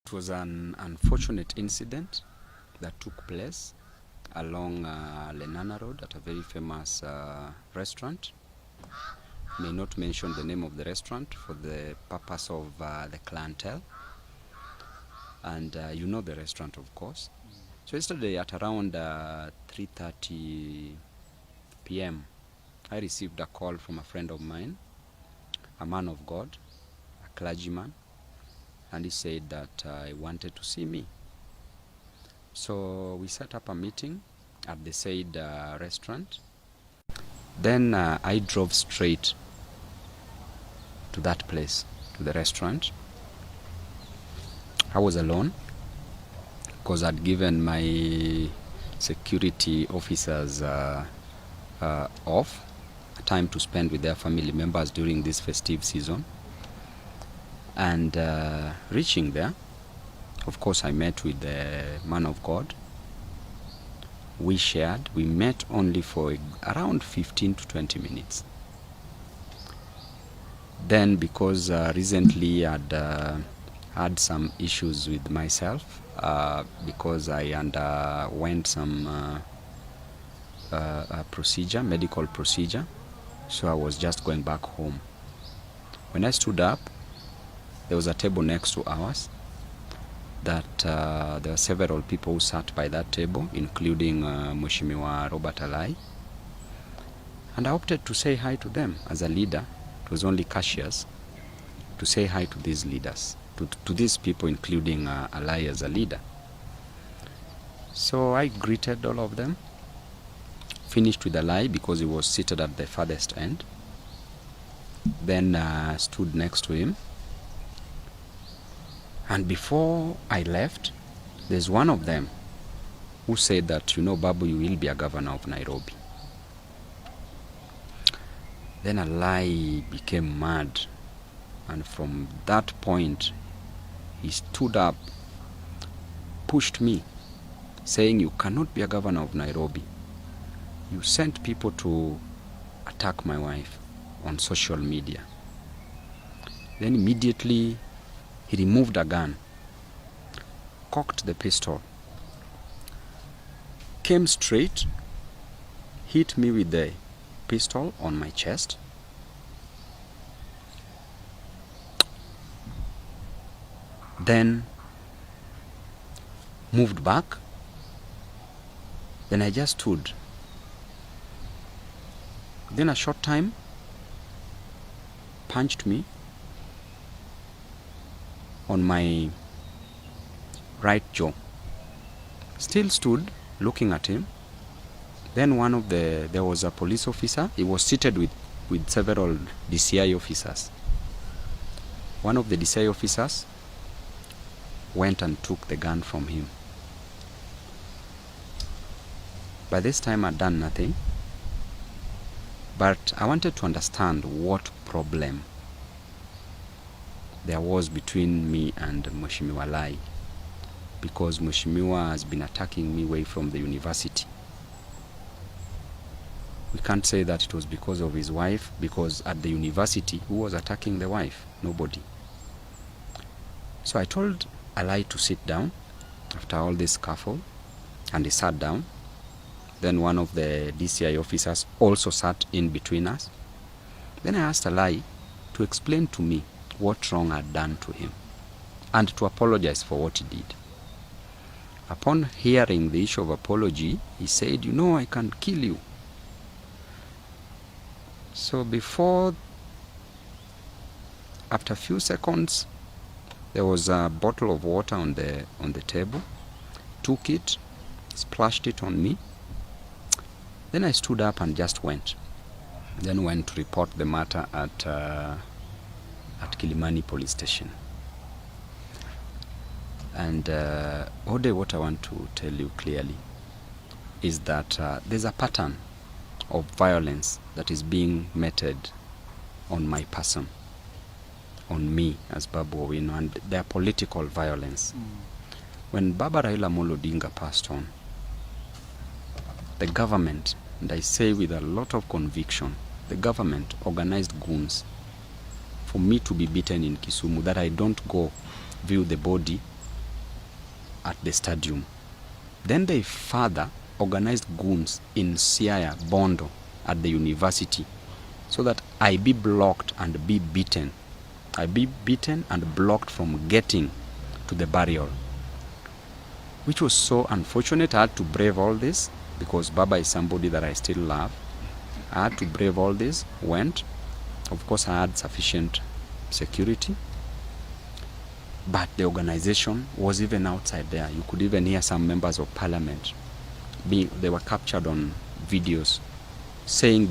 It was an unfortunate incident that took place along Lenana Road at a very famous restaurant. May not mention the name of the restaurant for the purpose of the clientele. And you know the restaurant, of course. So yesterday at around 3:30 p.m., I received a call from a friend of mine, a man of God, a clergyman, and he said that he wanted to see me. So we set up a meeting at the said restaurant. Then I drove straight to that place, to the restaurant. I was alone because I'd given my security officers off, time to spend with their family members during this festive season. And reaching there, of course, I met with the man of God. We shared. We met only for around 15 to 20 minutes. Then, because recently I'd had some issues with myself, because I underwent some procedure, medical procedure, so I was just going back home. When I stood up, there was a table next to ours that there were several people who sat by that table, including Mheshimiwa Robert Alai. And I opted to say hi to them as a leader. It was only courteous to say hi to these leaders, to these people, including Alai as a leader. So I greeted all of them, finished with Alai because he was seated at the farthest end. Then stood next to him. And before I left, there's one of them who said that, you know, Babu, you will be a governor of Nairobi. Then Alai became mad. And from that point, he stood up, pushed me, saying, you cannot be a governor of Nairobi. You sent people to attack my wife on social media. Then immediately, he removed a gun, cocked the pistol, came straight, hit me with the pistol on my chest. Then moved back. Then I just stood. Then a short time, punched me on my right jaw. Still stood looking at him. Then there was a police officer. He was seated with several DCI officers. One of the DCI officers went and took the gun from him. By this time I'd done nothing, but I wanted to understand what problem there was between me and Mheshimiwa Alai, because Mheshimiwa has been attacking me way from the university. We can't say that it was because of his wife, because at the university, who was attacking the wife? Nobody. So I told Alai to sit down after all this scuffle, and he sat down. Then one of the DCI officers also sat in between us. Then I asked Alai to explain to me what wrong I'd done to him and to apologize for what he did. Upon hearing the issue of apology, he said, you know, I can kill you. So after a few seconds, there was a bottle of water on the table. Took it, splashed it on me. Then I stood up and just went. Then went to report the matter at Kilimani police station. And Ode, what I want to tell you clearly is that there's a pattern of violence that is being meted on my person, on me as Babu Owino, and their political violence. When Baba Raila Amolo Odinga passed on, the government, and I say with a lot of conviction, the government organized goons for me to be beaten in Kisumu, that I don't go view the body at the stadium. Then they further organized goons in Siaya, Bondo, at the university, so that I be blocked and be beaten. I be beaten and blocked from getting to the burial, which was so unfortunate. I had to brave all this because Baba is somebody that I still love. I had to brave all this, went. Of course, I had sufficient security, but the organization was even outside there. You could even hear some members of parliament. They were captured on videos saying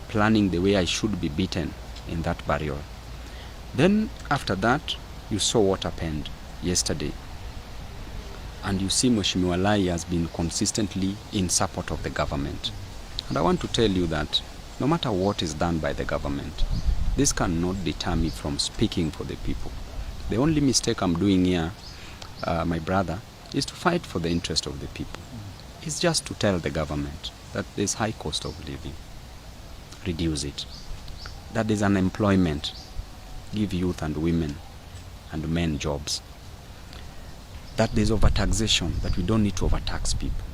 planning the way I should be beaten in that burial. Then after that, you saw what happened yesterday. And you see Mheshimiwa Alai has been consistently in support of the government. And I want to tell you that no matter what is done by the government, this cannot deter me from speaking for the people. The only mistake I'm doing here, my brother, is to fight for the interest of the people. It's just to tell the government that there's high cost of living, reduce it. That there's unemployment, give youth and women and men jobs. That there's overtaxation, that we don't need to overtax people.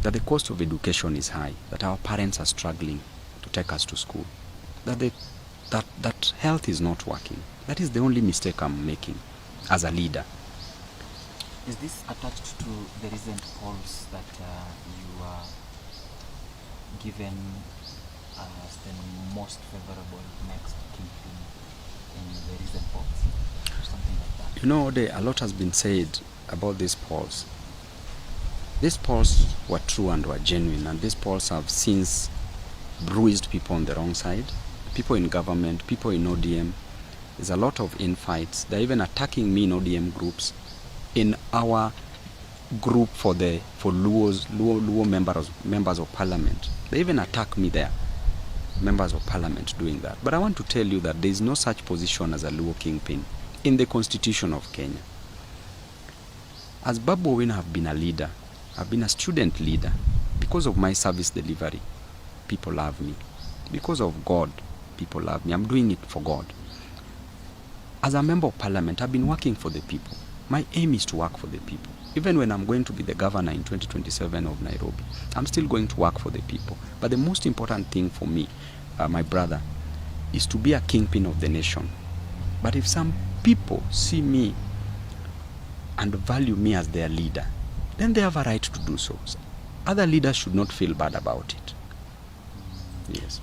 That the cost of education is high, that our parents are struggling to take us to school. That health is not working. That is the only mistake I'm making as a leader. Is this attached to the recent polls that you are given as the most favorable next kingpin in the recent polls, or something like that? You know, a lot has been said about these polls. These polls were true and were genuine, and these polls have since bruised people on the wrong side, people in government, people in ODM. There's a lot of infights. They're even attacking me in ODM groups. In our group for Luo members of parliament, they even attack me there, members of parliament doing that. But I want to tell you that there is no such position as a Luo kingpin in the constitution of Kenya. As Babu Owino, have been a leader, I've been a student leader. Because of my service delivery, people love me. Because of God, people love me. I'm doing it for God. As a member of parliament, I've been working for the people. My aim is to work for the people. Even when I'm going to be the governor in 2027 of Nairobi, I'm still going to work for the people. But the most important thing for me, my brother, is to be a kingpin of the nation. But if some people see me and value me as their leader, then they have a right to do so. Other leaders should not feel bad about it. Yes.